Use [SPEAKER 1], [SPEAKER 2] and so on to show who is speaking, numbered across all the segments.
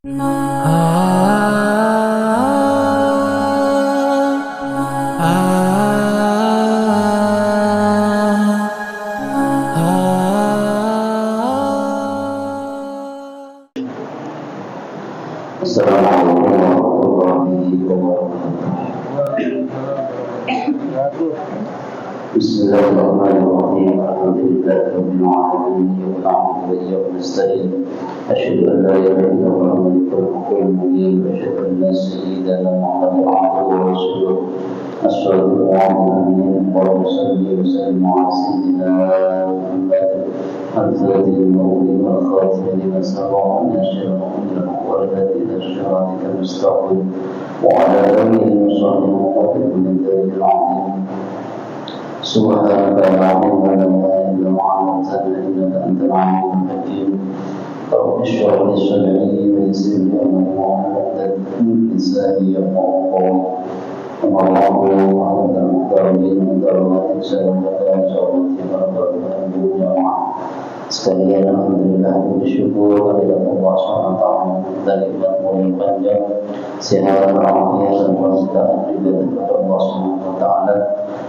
[SPEAKER 1] Assalamualaikum warahmatullahi wabarakatuh. Bismillahirrahmanirrahim. Alhamdulillahi rabbil alamin. Wa na'budu wa iyyahu nasta'in. Asyhadu an la ilaha illallah malikul mubin wa asyhadu anna sayyidana Muhammadan abduhu wa rasuluh. Assalamualaikum warahmatullahi wabarakatuh. Wa sayyidina Muhammad al-Fatih al-Mawlid wal-Khatim lima sabaqa min asy-syarri والهدي إلى صراطك المستقيم وعلى آله وصحبه وسلم من ذلك العظيم. سبحانك لا علم لنا إلا ما علمتنا إنك أنت العليم الحكيم. رب اشرح لي صدري ويسر لي أمري واحلل من لساني يفقهوا قولي. أما بعد فإن المحترمين والمحترمات سلام الله وبركاته. Sekalian alhamdulillah bersyukur kepada Allah SWT dari nikmat yang panjang, sehat walafiat dan kebahagiaan juga kepada Allah SWT.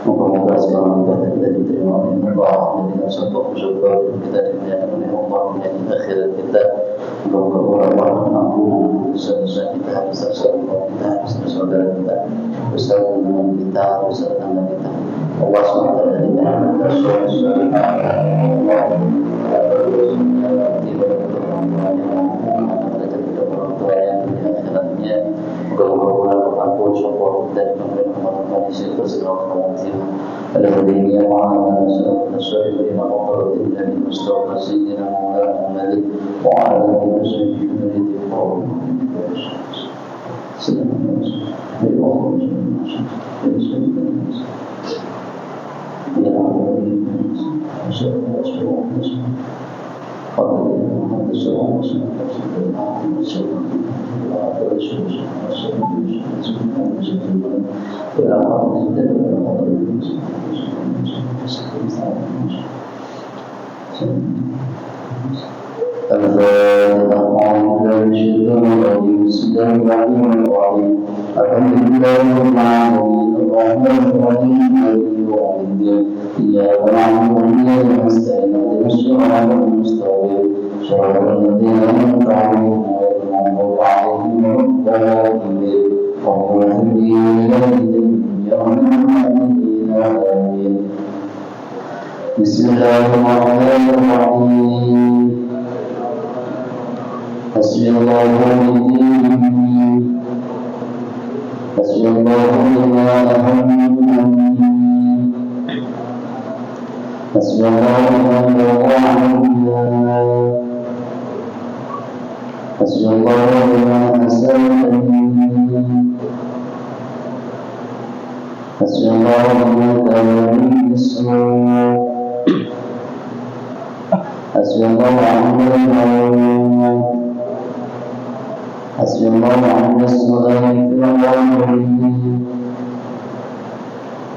[SPEAKER 1] Moga-moga segala ibadah kita diterima oleh Allah dan dengan sebab-sebab kita dimuliakan oleh Allah dan di akhirat kita. Moga-moga Allah mengampuni dosa-dosa kita, dosa-dosa kita, dosa-saudara kita, dosa-saudara kita, dosa-saudara kita. Allah SWT dengan dosa-dosa Bismillahirrahmanirrahim.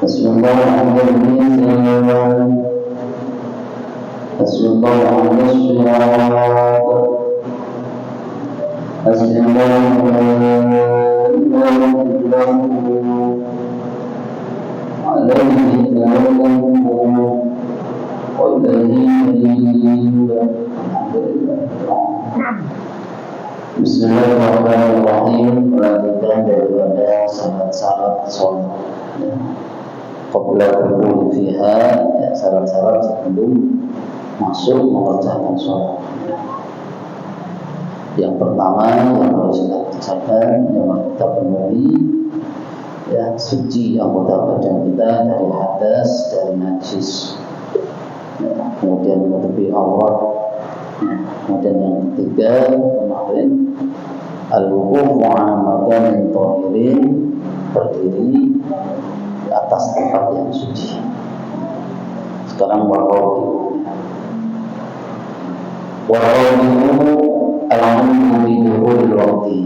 [SPEAKER 1] Bismillahirrahmanirrahim. Bismillahirrahmanirrahim. Melanjutkan daripada syarat-syarat sholat. Qabla dukhul fiha, syarat-syarat sebelum masuk mengerjakan sholat. Yang pertama yang harus kita kerjakan, yang harus kita penuhi, suci anggota badan kita dari hadas, dari najis. Kemudian menutupi aurat. Kemudian yang ketiga kemarin al-wuquf 'ala makanin tahirin, berdiri di atas tempat yang suci. Sekarang warqabi al-'ilmu bi dukhulil waqti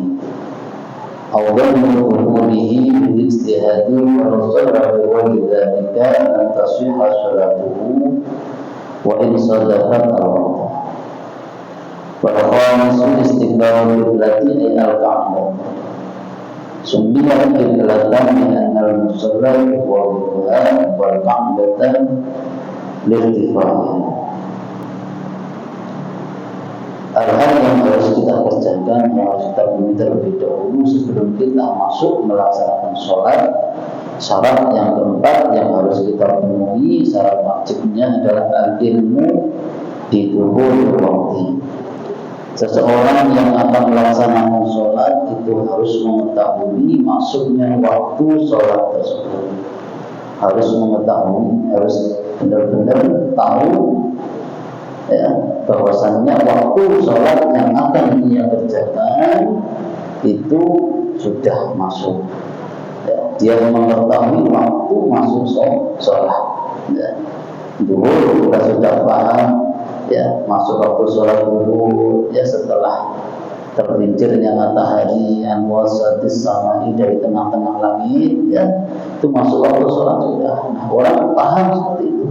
[SPEAKER 1] awal dukhurihi bil ijtihadi wa rasara wa lidzalika an tasihha salatuhu wa in salahat al-waqt. Wa istiqbalul qiblati al-Ka'bah. Sumbiya qiblatan min al-musalla wal Ka'batan lirtifa'in. Hal-hal yang harus kita kerjakan, yang harus kita penuhi terlebih dahulu sebelum kita masuk melaksanakan sholat. Syarat yang keempat yang harus kita penuhi, syarat wajibnya adalah al-ilmu di duhul waqti. Seseorang yang akan melaksanakan sholat itu harus mengetahui masuknya waktu sholat tersebut. Harus mengetahui, harus benar-benar tahu ya, bahwasannya waktu sholat yang akan dia kerjakan itu sudah masuk. Ya, dia mengetahui waktu masuk sholat. Ya. Duhur kita sudah paham. Ya, masuk waktu sholat dulu ya setelah tergelincirnya matahari anwasatis samai dari tengah-tengah langit ya, itu masuk waktu sholat sudah. Nah, orang paham seperti itu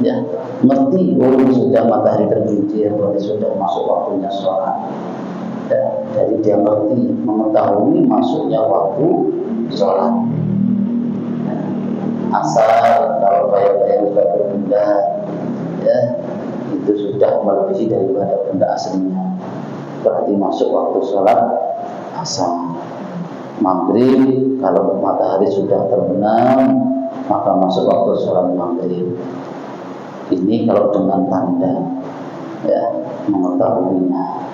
[SPEAKER 1] ya, ngerti sudah matahari tergelincir, sudah masuk waktunya sholat ya, jadi dia ngerti mengetahui masuknya waktu sholat ya. Asal kalau bayar-bayar sudah berbeda ya, itu sudah melebihi daripada benda aslinya, berarti masuk waktu sholat asar. Maghrib kalau matahari sudah terbenam maka masuk waktu sholat maghrib. Ini kalau dengan tanda ya, mengetahuinya.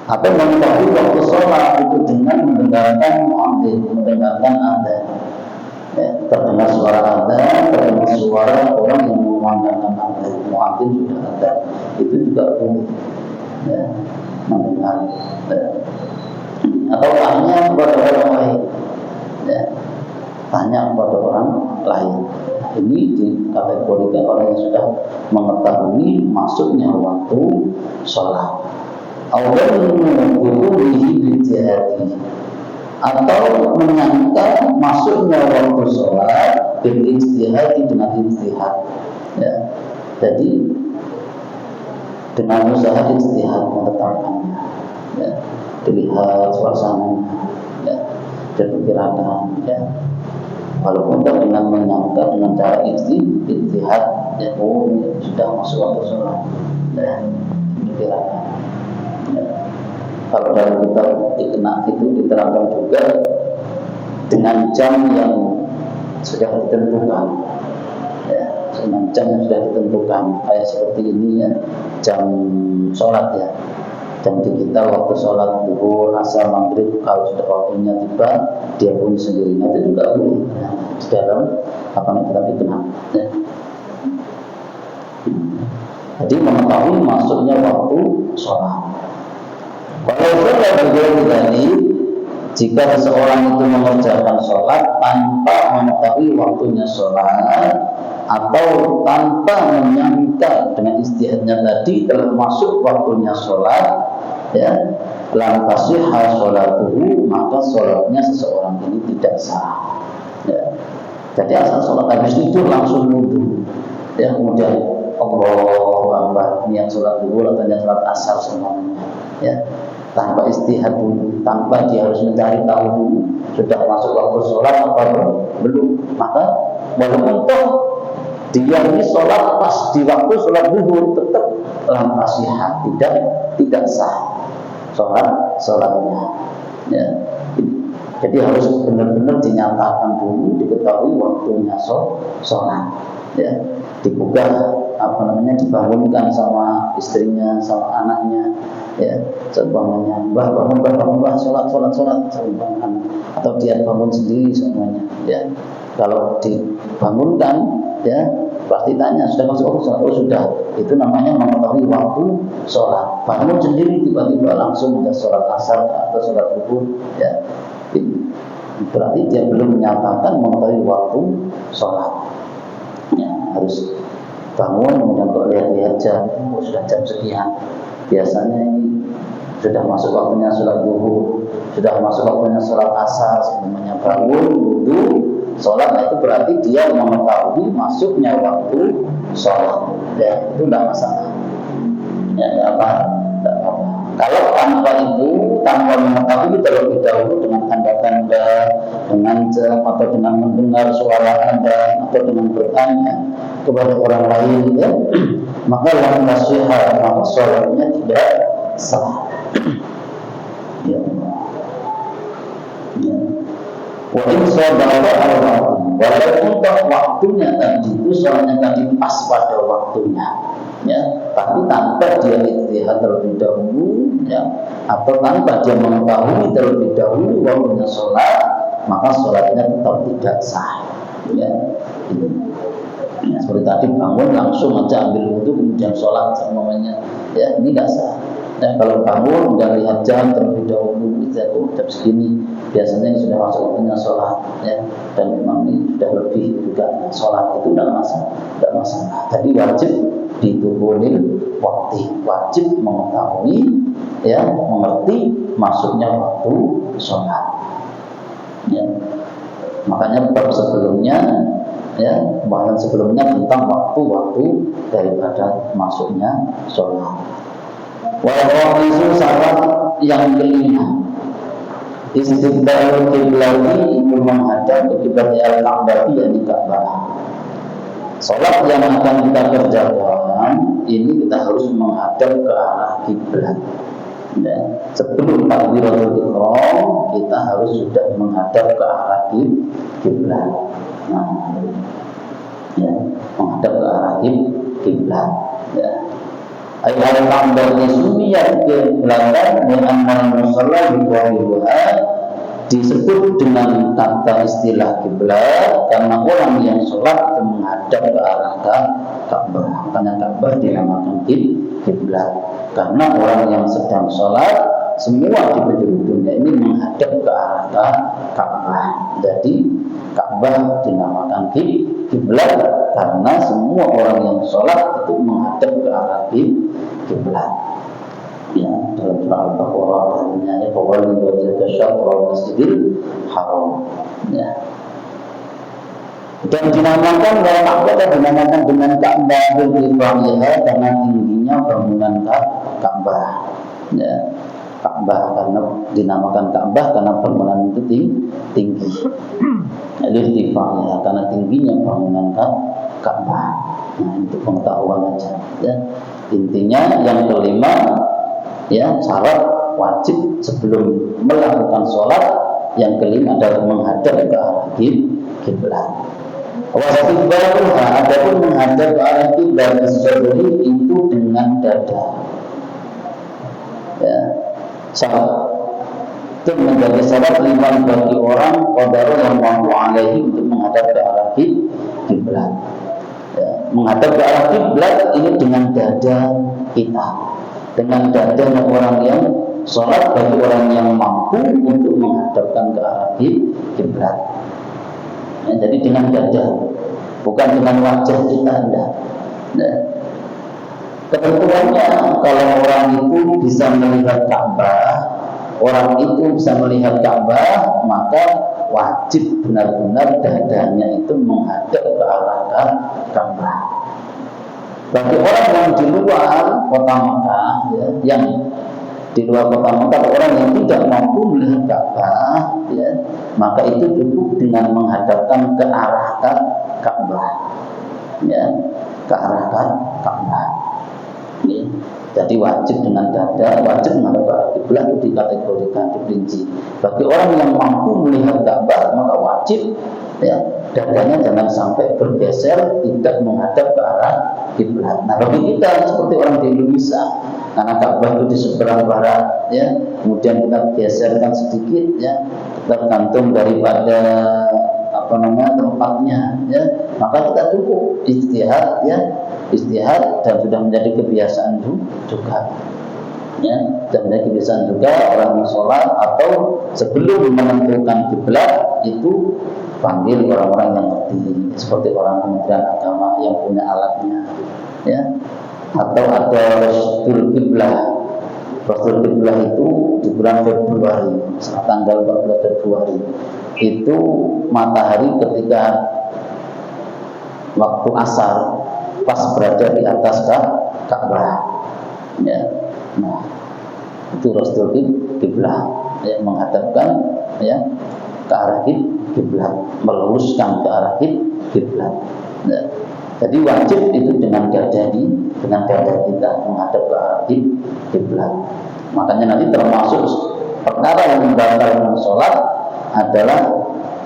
[SPEAKER 1] Atau mengetahui waktu sholat itu dengan mendengarkan muadzin, mendengarkan adzan ya, terdengar suara adzan, terdengar suara orang yang memandangkan adzan, muadzin sudah ada, itu juga boleh ya, mendengar ya. Atau tanya kepada orang lain ya, tanya kepada orang lain. Ini dikategorikan orang yang sudah mengetahui masuknya waktu sholat. Awal atau menyangka masuknya waktu sholat dengan ijtihad ya. Jadi dengan usaha ijtihad menetapkannya ya, dilihat suasananya ya, diperkirakan ya, walaupun dengan menyangka dengan cara ijtihad ya, oh ya, sudah masuk waktu sholat ya, diperkirakan ya. Kalau dalam kitab Iqna itu diterangkan juga dengan jam yang sudah ditentukan ya, dengan jam yang sudah ditentukan kayak seperti ini ya, jam sholat ya, jam di kita waktu sholat duhur, asar, maghrib, kalau sudah waktunya tiba dia bunyi sendiri. Nah, itu juga boleh ya, di dalam apa namanya kitab Iqna ya. Jadi mengetahui masuknya waktu sholat. Kalau sholat begini tadi, jika seseorang itu mengerjakan sholat tanpa mengetahui waktunya sholat atau tanpa menyangka dengan istihadnya tadi telah masuk waktunya sholat, ya, lam tasihha sholatuhu, maka sholatnya seseorang ini tidak sah. Ya. Jadi asal sholat habis tidur langsung wudu, ya, kemudian Allahu Akbar, niat sholat duhur atau niat sholat asar semuanya, ya, tanpa istihad dulu, tanpa dia harus mencari tahu dulu sudah masuk waktu sholat atau belum, maka walaupun toh dia ini sholat pas di waktu sholat duhur tetap lam tasihah, tidak sah sholatnya, ya. Jadi harus benar-benar dinyatakan dulu, diketahui waktunya sholat, ya, dibuka apa namanya, dibangunkan sama istrinya, sama anaknya, ya, semuanya, mbah bangun, sholat, sama anak, atau dia bangun sendiri semuanya, ya. Kalau dibangunkan, ya, pasti tanya sudah masuk waktu sholat, oh sudah, itu namanya mengetahui waktu sholat. Bangun sendiri tiba-tiba langsung udah sholat asar atau sholat duhur, ya, berarti dia belum menyatakan mengetahui waktu sholat. Ya, harus bangun kemudian kok lihat-lihat jam, oh sudah jam sekian, biasanya ini sudah masuk waktunya sholat duhur, sudah masuk waktunya sholat asar, semuanya bangun, wudu, sholat. Nah, itu berarti dia mengetahui masuknya waktu sholat, ya, itu tidak masalah, ya, tidak apa-apa. Kalau tanpa itu, tanpa mengetahui terlebih dahulu dengan tanda-tanda, dengan atau dengan mendengar suara Anda atau dengan bertanya kepada orang lain, ya, maka lam tasihha, maka sholatnya tidak sah. Ya. Ya. Wa in sadara al-waqtu, walaupun waktunya tadi itu sholatnya tadi pas pada waktunya, ya, tapi tanpa dia ijtihad terlebih dahulu, ya, atau tanpa dia mengetahui terlebih dahulu waktunya sholat, maka sholatnya tetap tidak sah. Ya, itu. Ya, seperti tadi bangun langsung aja ambil wudhu kemudian sholat semuanya, ya, ini tidak sah. Ya, kalau bangun dan lihat jam terlebih dahulu, jam segini, biasanya sudah masuk waktunya sholat, ya, dan memang ini sudah lebih juga sholat, itu tidak masalah. Jadi wajib diturunin waktu, wajib mengetahui, ya, mengerti masuknya waktu sholat. Ya. Makanya bab sebelumnya, ya, bahkan sebelumnya tentang waktu-waktu daripada masuknya sholat. Walaupun syarat yang kelima, istiqbalul qiblati, itu menghadap ke kiblat al-Ka'bah, yakni Ka'bah. Sholat yang akan kita kerjakan ini kita harus menghadap ke arah kiblat. Ya, sebelum takbiratul ihram kita harus sudah menghadap ke arah kiblat. Nah, ya, menghadap ke arah kiblat. Ya. Ayat Ka'bah sumiyat kiblatan li'anna musalla biwajhiha, disebut dengan kata istilah kiblat karena orang yang sholat itu menghadap ke arah Ka'bah. Karena Ka'bah dinamakan kiblat karena orang yang sedang sholat semua di penjuru dunia ini menghadap ke arah Ka'bah. Jadi Ka'bah dinamakan kiblat karena semua orang yang sholat itu menghadap ke arah kiblat. Ya, dalam surah Al-Baqarah artinya ya fawalli wajhaka syatral masjidil haram. Ya. Dan dinamakan oleh Ka'bah, dinamakan dengan Ka'bah bil-Ibrahimiyah karena tingginya bangunan Ka'bah. Ya. Ka'bah karena dinamakan Ka'bah karena bangunan itu tinggi. Al-Irtifa'iyah karena tingginya bangunan Ka'bah. Nah, itu pengetahuan aja. Ya. Intinya yang kelima, ya, syarat wajib sebelum melakukan sholat yang kelima adalah menghadap ke arah kiblat. Wastiqbalulha, adapun menghadap ke arah kiblat itu dengan dada. Ya, syarat itu menjadi syarat liman bagi orang qadara yang mampu alaihi untuk menghadap ke arah kiblat. Ya, menghadap ke arah kiblat ini dengan dada kita, dengan dada orang yang sholat bagi orang yang mampu untuk menghadapkan ke arah kiblat. Ya, jadi dengan dada, bukan dengan wajah kita, enggak. Nah, ketentuannya kalau orang itu bisa melihat Ka'bah, orang itu bisa melihat Ka'bah, maka wajib benar-benar dadanya itu menghadap ke arah Ka'bah. Bagi orang yang di luar kota Makkah, ya, yang di luar kota Makkah, orang yang tidak mampu melihat Ka'bah, ya, maka itu cukup dengan menghadapkan ke arah Ka'bah, ya, ke arah Ka'bah. Ya. Jadi wajib dengan dada, wajib menghadap ke arah kiblat itu dikategorikan, diperinci. Bagi orang yang mampu melihat Ka'bah, maka wajib, ya, dadanya jangan sampai bergeser, tidak menghadap ke arah kiblat. Nah, bagi kita seperti orang di Indonesia, karena Ka'bah itu di seberang barat, ya, kemudian kita geserkan sedikit, ya, tergantung daripada tempatnya, ya, maka kita cukup ijtihad, ya, ijtihad dan sudah menjadi kebiasaan juga, ya, dan menjadi kebiasaan juga orang sholat atau sebelum menentukan kiblat itu panggil orang-orang yang ngerti, seperti orang Kementerian Agama yang punya alatnya, ya, atau ada rasul kiblah. Rasul kiblah itu di bulan Februari, tanggal 14 Februari itu matahari ketika waktu asar pas berada di atas Ka'bah, ya. Nah, itu rastul kiblat, ya, menghadapkan ya ke arah kiblat, meluruskan ke arah kiblat. Ya. Jadi wajib itu dengan dada kita menghadap ke arah kiblat. Makanya nanti termasuk perkara yang membatalkan sholat adalah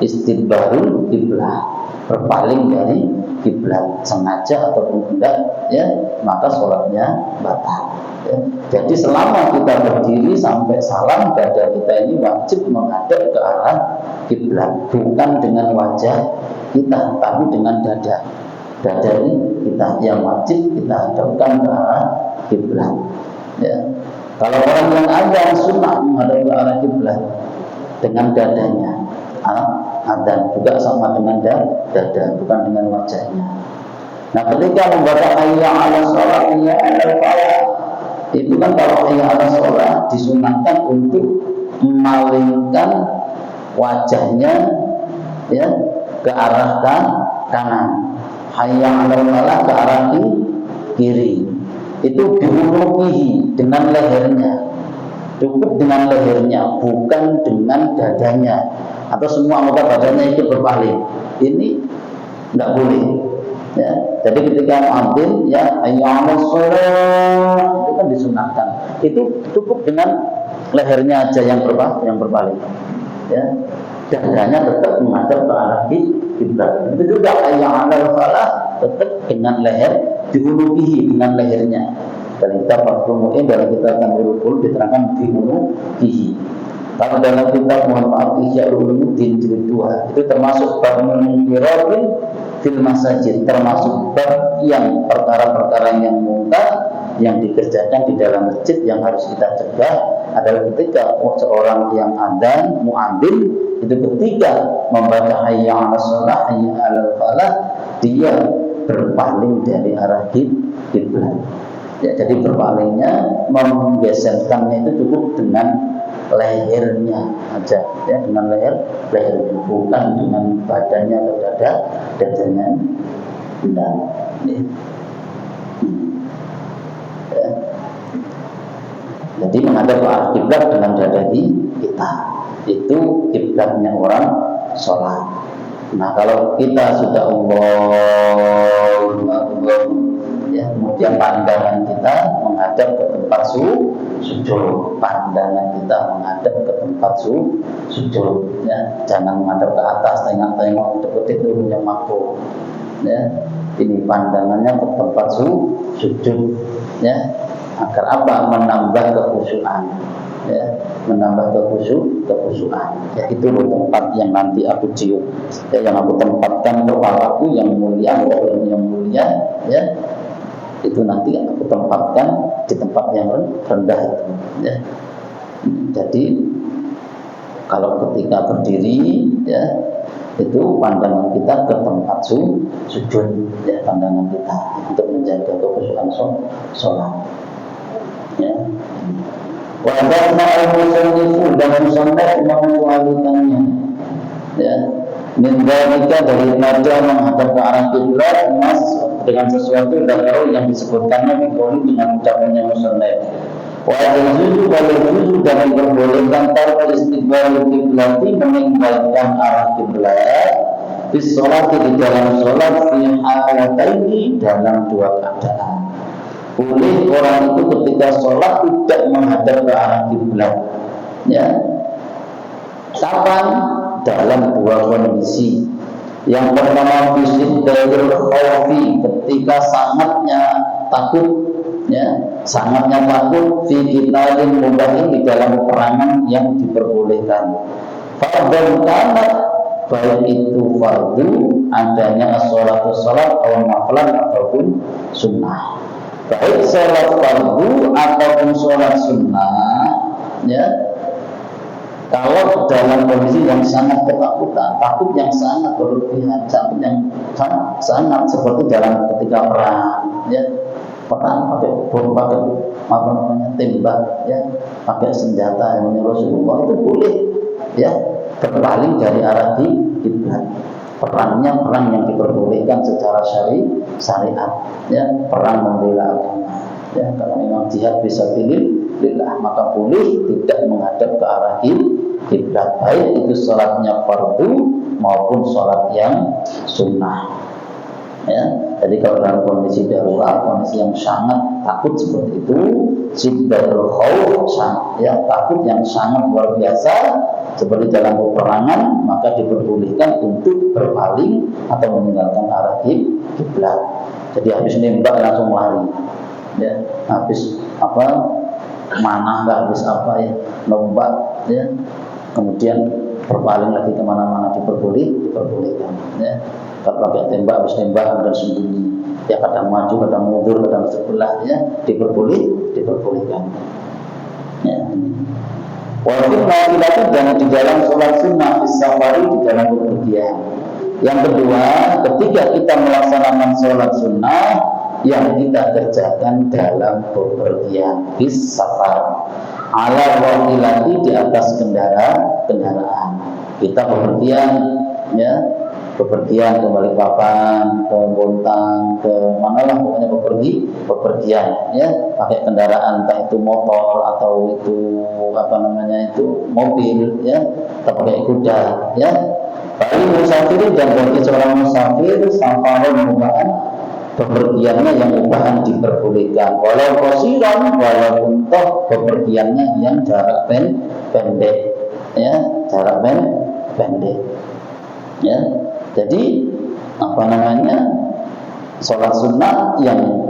[SPEAKER 1] istidbarul kiblat, berpaling dari kiblat sengaja ataupun tidak, ya, maka sholatnya batal. Ya. Jadi selama kita berdiri sampai salam, dada kita ini wajib menghadap ke arah kiblat, bukan dengan wajah kita, tapi dengan dada. Dada ini kita yang wajib kita hadapkan ke arah kiblat. Ya. Kalau orang yang azan sunnah menghadap ke arah kiblat dengan dadanya, azan juga sama dengan dada, bukan dengan wajahnya. Nah, ketika membaca hayya 'alas shalah, hayya 'alal falah, itu kan kalau hayya 'alas shalah disunahkan untuk memalingkan wajahnya ya ke arah kanan. Hayya 'alal falah ke arah kiri. Itu diunukihi dengan lehernya, cukup dengan lehernya, bukan dengan dadanya atau semua anggota badannya itu berpaling. Ini enggak boleh. Ya, jadi ketika muadzin ya hayya 'alas shalah itu kan disunahkan. Itu cukup dengan lehernya aja yang berpaling. Ya. Dadanya tetap menghadap ke arah kiblat. Itu juga hayya 'alal falah tetap dengan leher diunukihi dengan lehernya. Dan kita pertemuan dalam kitab Tanwirul diterangkan diunukihi. Kalau dalam kitab Ihya Ulumuddin jilid 2 itu termasuk bab munkirin fil masajid, termasuk bab yang perkara-perkara yang mungkar yang dikerjakan di dalam masjid yang harus kita cegah adalah ketika seorang yang adzan muadzin itu ketika membaca hayya 'alas shalah hayya 'alal falah dia berpaling dari arah kiblat. Ya, jadi berpalingnya menggeserkannya itu cukup dengan lehernya aja, ya, dengan lehernya, bukan dengan badannya atau dadanya. Tidak. Ya. Jadi menghadap ke arah kiblat dengan dada kita. Itu kiblatnya orang sholat. Nah, kalau kita sudah Allahu Akbar, ya, kemudian pandangan kita menghadap ke tempat sujud, pandangan kita menghadap ke tempat sujud, ya, jangan menghadap ke atas, tengok-tengok untuk itu yang makruh, ya. Ini pandangannya ke tempat sujud, ya, agar apa? Menambah kekhusyuan. Ya, menambah kekhusyuan. Ya, itu tempat yang nanti aku cium, ya, yang aku tempatkan kepalaku yang mulia, yang mulia, ya, itu nanti aku tempatkan di tempat yang rendah itu, ya. Jadi kalau ketika berdiri, ya, itu pandangan kita ke tempat sujud, ya, pandangan kita untuk menjaga kekhusyuan sholat, ya. Wajahna al-musannifu dan musannaf mengecualikannya, ya, mindalika dari nada menghadap ke arah kiblat mas dengan sesuatu yang disebutkannya dikoli dengan ucapannya musannaf. Wajah juzu dan diperbolehkan tarikh istiqbal kiblati meninggalkan arah kiblat di sholat di dalam sholat fi halataini dalam dua keadaan. Boleh orang itu ketika sholat tidak menghadap ke arah kiblat, ya. Kapan? Dalam dua kondisi. Yang pertama bisiddatil khawfi, ketika sangatnya takut, ya, sangatnya takut fi qitalin mubahin di dalam peperangan yang diperbolehkan. Fardhu kana, baik itu fardu adanya as-sholatu sholat atau nafilah ataupun sunnah. Baik sholat fardu ataupun sholat sunnah, ya, kalau dalam kondisi yang sangat ketakutan, takut yang sangat berlebihan, takut yang sangat seperti dalam ketika perang, ya, perang pakai bom, pakai apa namanya tembak, ya, pakai senjata yang Rasulullah itu boleh, ya, berpaling dari arah kiblat. Perangnya perang yang diperbolehkan secara syariat, ya, perang membela agama, ya. Kalau memang jihad bisa pilih lillah, maka boleh tidak menghadap ke arah kiblat, baik itu sholatnya fardu maupun sholat yang sunnah. Ya, jadi kalau dalam kondisi darurat, kondisi yang sangat takut seperti itu, syiddatul khauf, ya, takut yang sangat luar biasa seperti dalam peperangan, maka diperbolehkan untuk berpaling atau meninggalkan arah kiblat. Jadi habis nembak langsung lari, ya, habis mana nggak habis ya, lomba, ya, kemudian berpaling lagi kemana-mana diperbolehkan, ya. Kalau pakai tembak, habis tembak kemudian sembunyi, ya kadang maju, kadang mundur, kadang sebelah, ya diperbolehkan. Ya. Walaupun nafilah dan di dalam sholat sunnah safari, di dalam bepergian. Yang kedua, ketika kita melaksanakan sholat sunnah yang kita kerjakan dalam bepergian, bis safar, ala wahilati, di atas kendaraan. Kita bepergian, ya. Bepergian ke Balikpapan, ke Bontang, ke manalah pokoknya bepergian, ya, pakai kendaraan, entah itu motor atau itu mobil, ya, atau pakai kuda, ya. Bagi musafir dan bagi seorang musafir, safarun mubahan, bepergiannya yang mubahan diperbolehkan, walau qasiran, walaupun toh bepergiannya yang jarak pendek, ya, jarak pendek, ya. Jadi sholat sunnah yang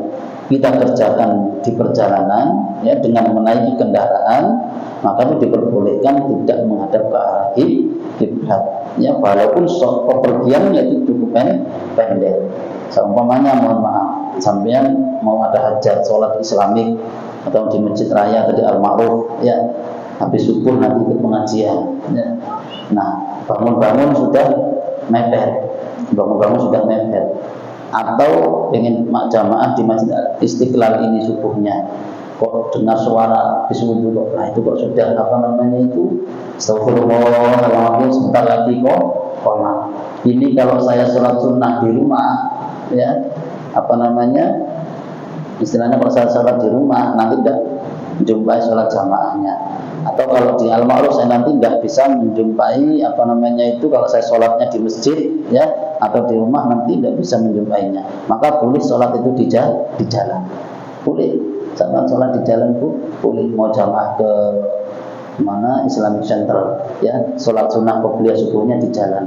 [SPEAKER 1] kita kerjakan di perjalanan, ya, dengan menaiki kendaraan, maka itu diperbolehkan tidak menghadap ke arah kiblat, ya, walaupun pepergiannya itu cukup pendek. Seumpamanya, mohon maaf, sampean mau ada hajat sholat Islamik atau di Masjid Raya atau di Al-Ma'ruf, ya, habis subuh nanti ikut pengajian, ya. Nah, bangun-bangun sudah mepet, atau ingin jamaah di Masjid Istiqlal ini subuhnya, kok dengar suara habis wudhu kok, nah itu kok sudah astagfirullahaladzim, sebentar lagi kok qomat. Ini kalau saya sholat sunnah di rumah, ya, istilahnya kalau saya sholat di rumah nanti tidak menjumpai sholat jamaahnya, atau kalau di Al-Ma'ruf saya nanti tidak bisa menjumpai kalau saya sholatnya di masjid, ya, atau di rumah nanti tidak bisa menjumpainya, maka boleh sholat itu di jalan, boleh sholat di jalan, boleh. Mau jamaah ke mana Islamic Center, ya, sholat sunnah qobliyah subuhnya di jalan,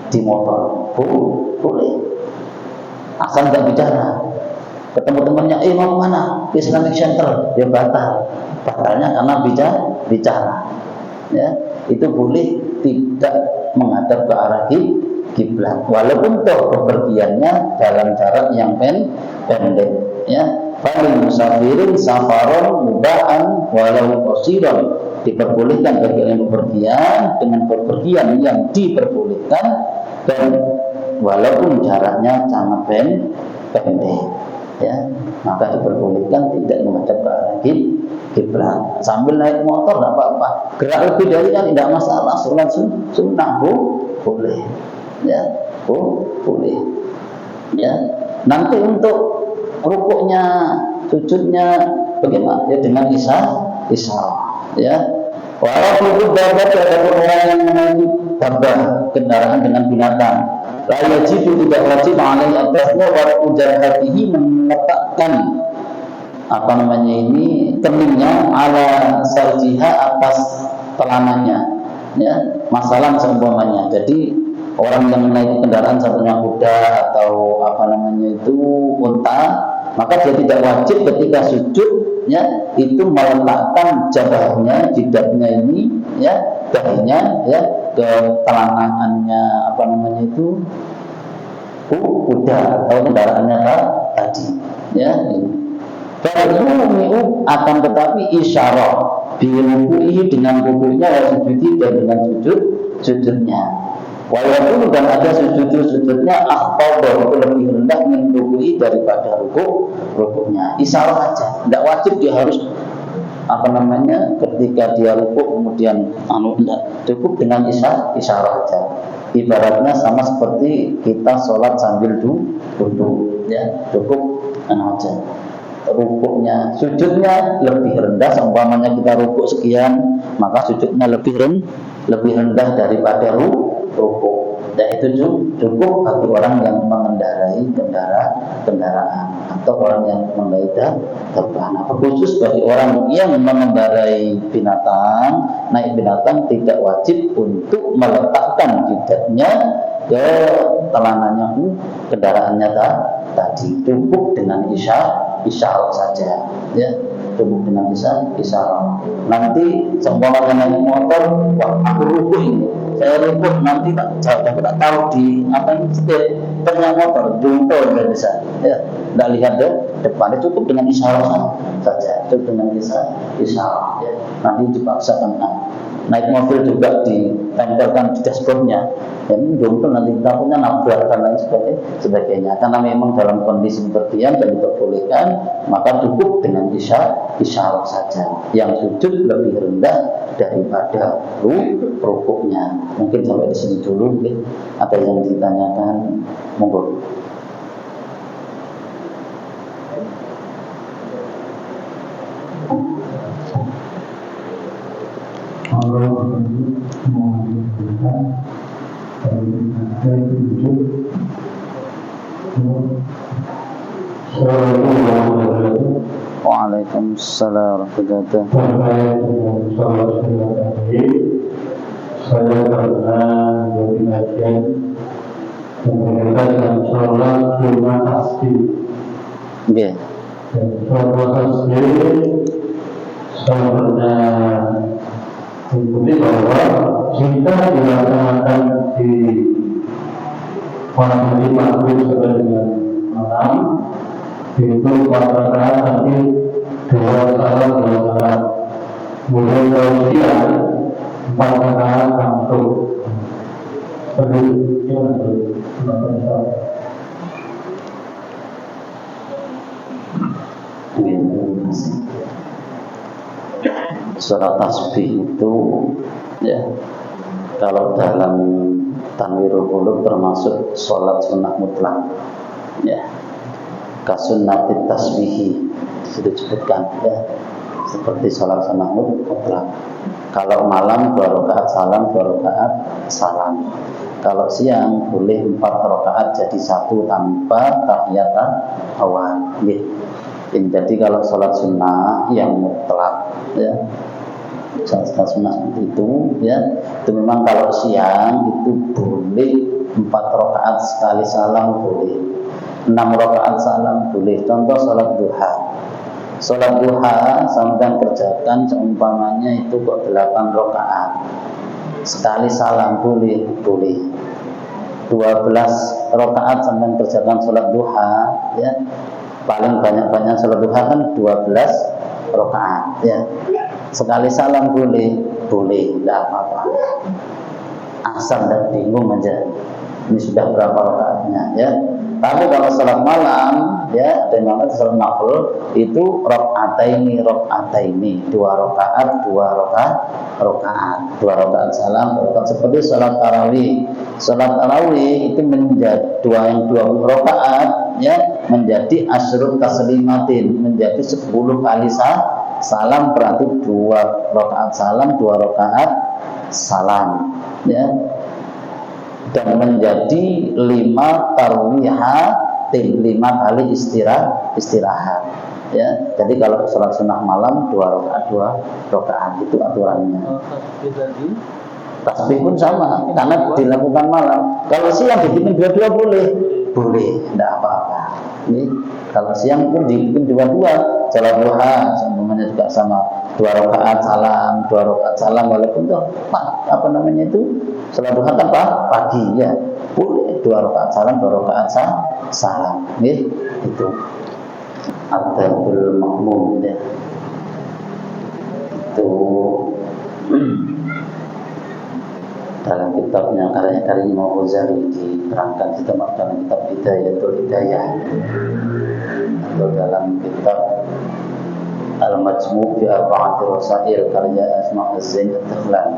[SPEAKER 1] di motor, boleh, asal tidak bicara. Ketemu temannya, mau kemana? Islamic Center, ya batalnya karena bicara, ya, itu boleh tidak menghadap ke arah kiblat, walaupun toh bepergiannya dalam jarak yang pendek, ya. Fal musafirin safaron mubahan walau qasiran, diperbolehkan bagi yang bepergian dengan bepergian yang diperbolehkan dan walaupun jaraknya sangat pendek, ya, maka diperbolehkan tidak menghadap ke arah kiblat. Sambil naik motor tidak apa-apa, gerak lebih dari kan tidak masalah, sholat sunnah boleh, ya, boleh, ya. Nanti untuk rukuknya, sujudnya bagaimana? Ya dengan isyarah, ya. Walaupun dapat ada orang yang menaiki kendaraan dengan binatang, wajib tidak wajib alai atasnya wajar hatihi meletakkan keningnya ala sarjiha atas telanannya, ya, masalah seumpamanya. Jadi orang yang menaiki kendaraan satunya kuda atau unta, maka dia tidak wajib ketika sujud, ya, itu meletakkan jabahnya, jidatnya ini, ya, dahinya, ya, ke telanannya kuda atau kendaraannya tadi, ya. Kalau akan tetapi isyarah birukuhi dengan rukunya, sujudi dan dengan sujudnya. Walaupun dan ada sujudnya akbar, itu lebih rendah menrukuhi daripada rukuknya. Isyarah aja, tidak wajib dia harus ketika dia rukuk kemudian tidak, cukup dengan isyarah aja. Ibaratnya sama seperti kita sholat sambil duduk, ya, cukup aja. rukuknya, sujudnya lebih rendah. Seumpamanya kita rukuk sekian, maka sujudnya lebih rendah daripada rukuk. Dan itu cukup bagi orang yang mengendarai kendaraan atau orang yang mengendarai terbang. Nah, khusus bagi orang yang mengendarai binatang, naik binatang tidak wajib untuk meletakkan jidatnya ke telananya kendaraannya tadi. Cukup dengan isyarat saja, ya. Cukup dengan isyarat. Nanti seumpamanya naik motor, wah aku rukuk ini, saya rukuk nanti tak taruh di apa ini setir ternyata motor jungkol nggak bisa, ya nggak lihat deh depannya. Cukup dengan isyarat saja, cukup dengan isyarat, ya. Nanti dipaksakan naik mobil juga ditempelkan di dashboardnya, ya ini jungkol nanti takutnya nabrak dan lain sebagainya. Karena memang dalam kondisi berdiam dan diperbolehkan, maka cukup dengan isyarat saja. Yang sujud lebih rendah daripada rukuknya. Mungkin sampai di sini dulu, ya. Ada yang ditanyakan, monggo. Waalaikumsalam warahmatullahi wabarakatuh.
[SPEAKER 2] Saya pernah berkajian dengan sholat Jumat Tasbih.
[SPEAKER 1] Yeah.
[SPEAKER 2] Sholat Tasbih saya pernah ikuti bahwa jika dilaksanakan di malam hari maghrib sampai dengan malam, itu 4 rakaat nanti 2 salam 2 salam. Mulai dari siang 4 rakaat langsung.
[SPEAKER 1] Sholat tasbih itu, ya, kalau dalam Tanwirul Qulub termasuk sholat sunnah mutlak, ya, kasunnatit tasbihi sudah disebutkan, ya, seperti sholat sunnah mutlak. Kalau malam 2 rakaat salam, 2 rakaat salam. Kalau siang boleh 4 rakaat jadi 1 tanpa tahiyatan awal. Jadi kalau sholat sunnah yang mutlak, ya, sholat sunnah itu, ya, itu memang kalau siang itu boleh 4 rakaat sekali salam boleh, 6 rakaat salam boleh. Contoh sholat duha. Sholat duha sampai kerjakan seumpamanya itu kok 8 rakaat sekali salam boleh. 12 rakaat sampai kerjakan sholat duha, ya. Paling banyak sholat duha kan 12 rakaat, ya. Sekali salam boleh, tidak apa-apa. Asal dan bingung aja ini sudah berapa rakaatnya, ya. Tapi kalau sholat malam, ya, dengan sholat nafil itu rakaataini, 2 rakaat, 2 rakaat salam, 2 rakaat. Seperti sholat tarawih. Sholat tarawih itu menjadi 20 rakaat, ya, menjadi asyrul taslimatin, menjadi 10 kali salam, berarti 2 rakaat salam, 2 rakaat salam, ya. Dan menjadi 5 tarwihatin, 5 kali istirahat, ya. Jadi kalau sholat sunnah malam 2 rakaat, 2 rakaat itu aturannya. Tasbih pun sama, karena dilakukan malam. Kalau siang dibikin dua-dua boleh, tidak apa-apa. Ini kalau siang pun dibikin dua-dua. Sholat duha semuanya juga sama, 2 rakaat salam, 2 rakaat salam, walaupun itu sholat duha kan pagi, ya, boleh 2 rakaat salam, 2 rakaat salam, nih itu Adabul Ma'mum, ya. Itu dalam kitabnya karya Imam Ghazali diterangkan di dalam kitab Hidayah, atau dalam kitab Al-Majmu' fi Arba'ati Rasail karya Asma' Az-Zain At-Takhlan.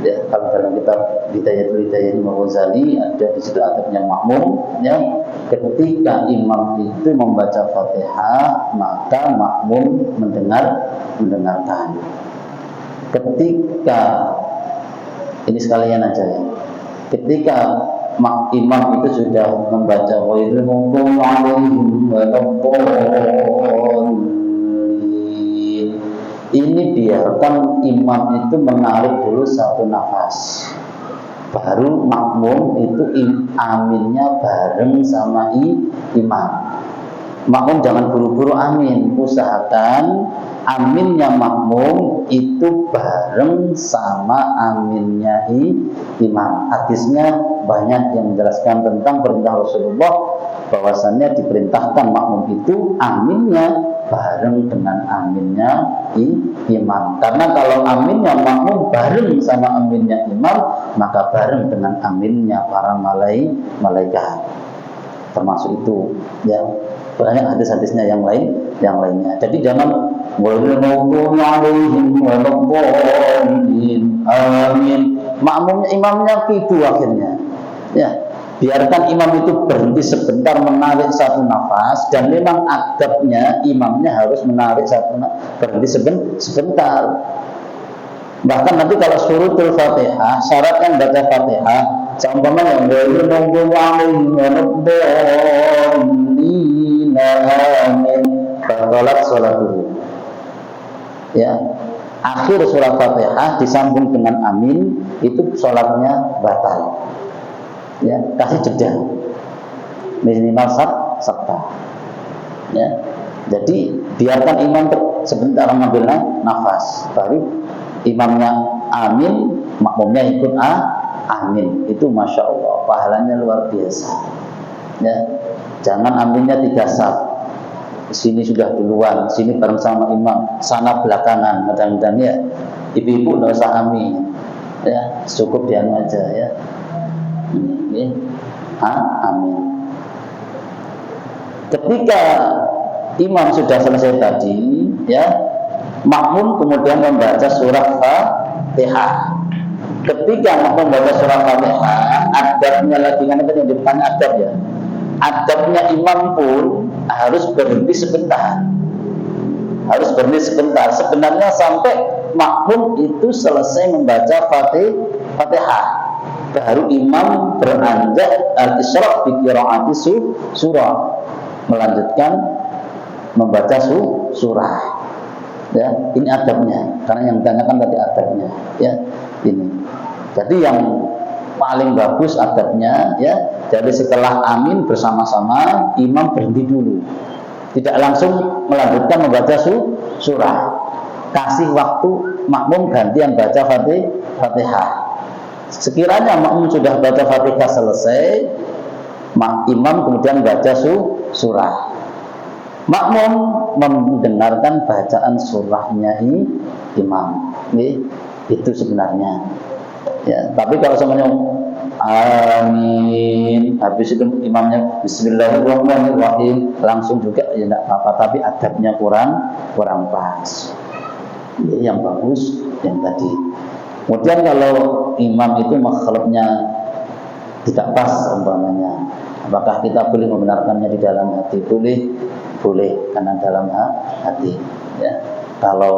[SPEAKER 1] Ya, kalau dalam kitab Bidayatul Hidayah Imam Ghazali ada di situ adabnya makmum, ya, ketika imam itu membaca Fatihah maka makmum mendengarkan. Ketika ini sekalian aja ya, ketika imam itu sudah membaca ghairil maghdubi 'alaihim waladdallin, ini biarkan imam itu menarik dulu satu nafas, baru makmum itu aminnya bareng sama imam. Makmum jangan buru-buru amin, usahakan aminnya makmum itu bareng sama aminnya imam. Hadisnya banyak yang menjelaskan tentang perintah Rasulullah bahwasannya diperintahkan makmum itu aminnya bareng dengan aminnya imam. Karena kalau aminnya makmum bareng sama aminnya imam, maka bareng dengan aminnya para malaikat. Termasuk itu, ya. Banyak hadis-hadisnya yang lainnya. Jadi jangan amin. Makmumnya imamnya itu akhirnya. Ya. Biarkan imam itu berhenti sebentar menarik satu nafas, dan memang adabnya imamnya harus menarik berhenti sebentar. Bahkan nanti kalau surutul Fatihah, syaratkan baca Fatihah, seumpamanya amin, batalat sholatuhu. Ya, akhir surat Fatihah disambung dengan amin, itu sholatnya batal. Ya, kasih jeda minimal sabta. Ya, jadi biarkan imam sebentar mengambil nafas, baru imamnya amin, makmumnya ikut amin. Itu masya Allah, pahalanya luar biasa. Ya, jangan aminnya 3 saf. Sini sudah duluan, sini bareng sama imam, sana belakangan. Kadang-kadang ya, ibu-ibu nggak usah amin. Ya, cukup dianu aja ya. Amin. Ketika imam sudah selesai tadi, ya, makmum kemudian membaca surah Fatihah. Ketika makmum membaca surah Fatihah, adabnya lagi, kan yang di depan adab ya. Adabnya imam pun harus berhenti sebentar. Sebenarnya sampai makmum itu selesai membaca Fatihah. Baru imam beranjak al-isyraq bi qiraati surah, melanjutkan membaca surah. Ya, ini adabnya. Karena yang ditanyakan tadi adabnya, ya. Ini. Jadi yang paling bagus adabnya, ya. Jadi setelah amin bersama-sama, imam berhenti dulu. Tidak langsung melanjutkan membaca surah. Kasih waktu makmum gantian baca Fatihah. Sekiranya makmum sudah baca Fatihah selesai, imam kemudian baca surah. Makmum mendengarkan bacaan surahnya imam. Itu sebenarnya. Ya, tapi kalau semuanya amin, habis itu imamnya bismillahirrahmanirrahim, langsung juga ya tidak apa-apa, tapi adabnya kurang pas. Yang bagus yang tadi. Kemudian kalau imam itu makhluknya tidak pas umpamanya, apakah kita boleh membenarkannya di dalam hati? Boleh, karena dalam hati. Ya. Kalau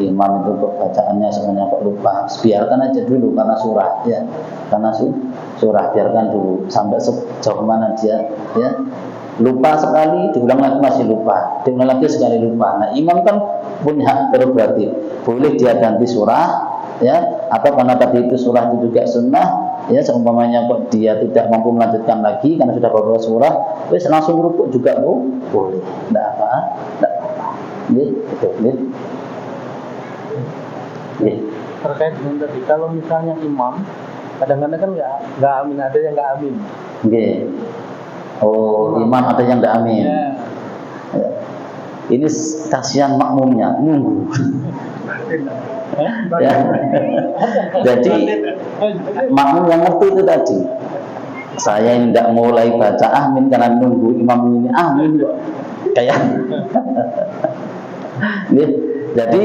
[SPEAKER 1] imam itu bacaannya semuanya kok lupa, biarkan aja dulu karena surah, ya. Karena surah biarkan dulu sampai sejauh mana dia, ya. Lupa sekali, diulang lagi masih lupa, diulang lagi sekali lupa. Nah, imam kan punya hak prerogatif, boleh dia ganti surah, ya, atau karena tadi itu surah itu juga sunnah, ya, seumpamanya kok dia tidak mampu melanjutkan lagi karena sudah beberapa surah, wes langsung rukuk juga boleh, tidak apa-apa. Betul.
[SPEAKER 3] Terkait dengan tadi, kalau misalnya imam kadang-kadang kan nggak amin, ada yang nggak amin.
[SPEAKER 1] Imam ada yang nggak amin. Ya. Ini kasihan makmumnya nunggu. Ya. Jadi makmum yang ngerti itu tadi. Saya ini tidak mulai baca amin karena nunggu imam ini amin kok. Kayak. Jadi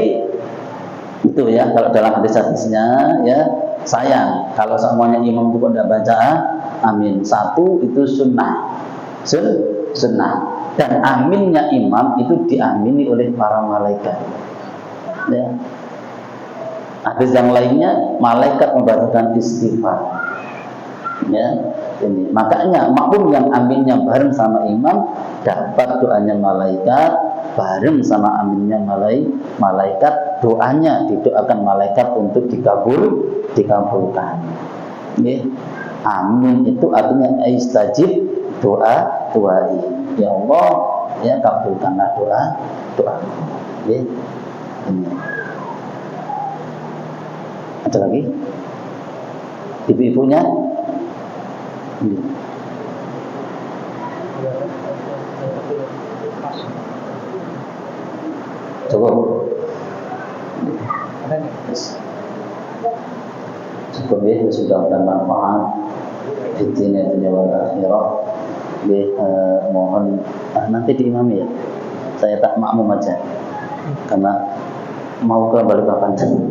[SPEAKER 1] Itu ya kalau dalam hadis-hadisnya ya sayang kalau semuanya imam itu tidak baca amin. Satu itu sunnah, sunnah. Dan aminnya imam itu diamini oleh para malaikat. Ya. Hadis yang lainnya malaikat membacakan istighfar. Ya, ini makanya makmum yang aminnya bareng sama imam dapat doanya malaikat, bareng sama aminnya malaikat, doanya didoakan malaikat untuk dikabulkan. Ya. Amin itu artinya istajib doai. Ya Allah, ya kabulkanlah doaku. Ya. Ini. Ada lagi? Ibu-ibunya? Cukup. Cukup ya, sudah bermanfaat. Fitnah dunia wal akhirah. Mohon nanti diimami ya. Saya tak makmum aja. Karena mau kembali kapan saja.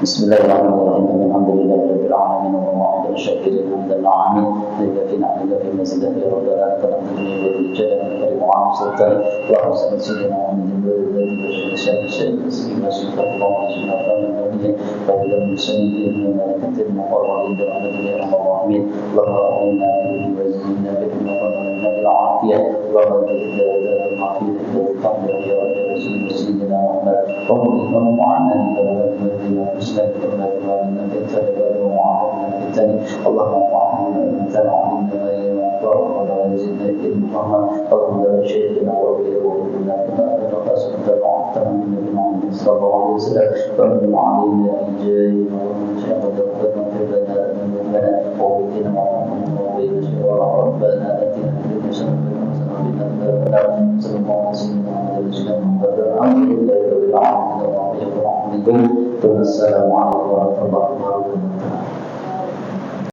[SPEAKER 1] Bismillahirrahmanirrahim. Alhamdulillahirabbil alamin wa ma'udhu syakirin hamdan amin. Lillahi na'ala fi mazidati rabbana taqaddimi wa rijal karim wa sultan wa sallallahu sayyidina Muhammadin wa alihi wa sahbihi wa sallam. Wa ilal muslimin wa malaikatil muqarrabin wa alihi wa sahbihi. Allahumma inna wa zinna bi nurina bil afiyah wa badil ma'afiyah wa qabla ya sayyidina Muhammad wa ma'ana الذين أسلموا لنا بالتوبة وعافنا بالتاني اللهم وعافنا بالتاني وعافنا بالتاني ولا يزيدنا علما اللهم لا شيخنا وغيره وإنا كما أدرك سنة وعفتنا من نبينا محمد صلى الله عليه وسلم ومن علينا إجاي